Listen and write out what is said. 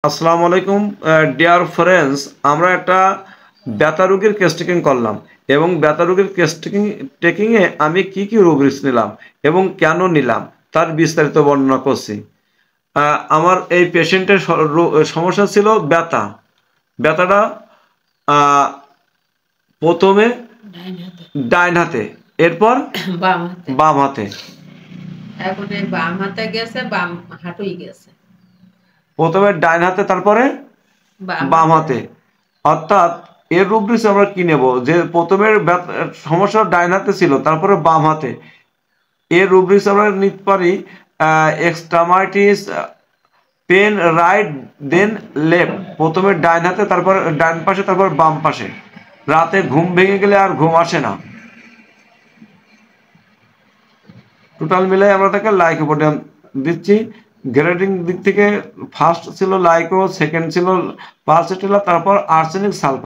আসসালামু আলাইকুম dear friends. আমরা একটা ব্যথা রোগীর কেস টেকিং করলাম এবং ব্যথা রোগীর কেস টেকিংয়ে আমি কি কি রুব্রিক্স নিলাম এবং কেন নিলাম তার বিস্তারিত বর্ণনা করছি। আমার এই পেশেন্টের সমস্যা ছিল ব্যথাটা আহ, প্রথমে ডাইন হাতে, এরপর বাম হাতে। এখন এই বাম হাতে গেছে, বাম হাঁটুই গেছে। প্রথমে ডাইন হাতে, তারপরে বাম হাতে। অর্থাৎ এর রুব্রিক্স আমরা কি নেব, যে প্রথমের সমস্যা ডাইন হাতে ছিল, তারপরে বাম হাতে। এর রুব্রিক্স আমরা নিতে পারি এক্সট্রামাইটিস পেন রাইট দেন লেফট। প্রথমে ডাইন হাতে, তারপর ডাইন পাশে, তারপর বাম পাশে। রাতে ঘুম ভেঙে গেলে আর ঘুম আসে না। টোটাল মিলাই আমরা তাকে লাইকোপোডিয়াম দিচ্ছি। গ্রেডিং দিক থেকে ফার্স্ট ছিল লাইকো, সেকেন্ড ছিল পালসেটিলা, তারপর আর্সেনিক সালফার।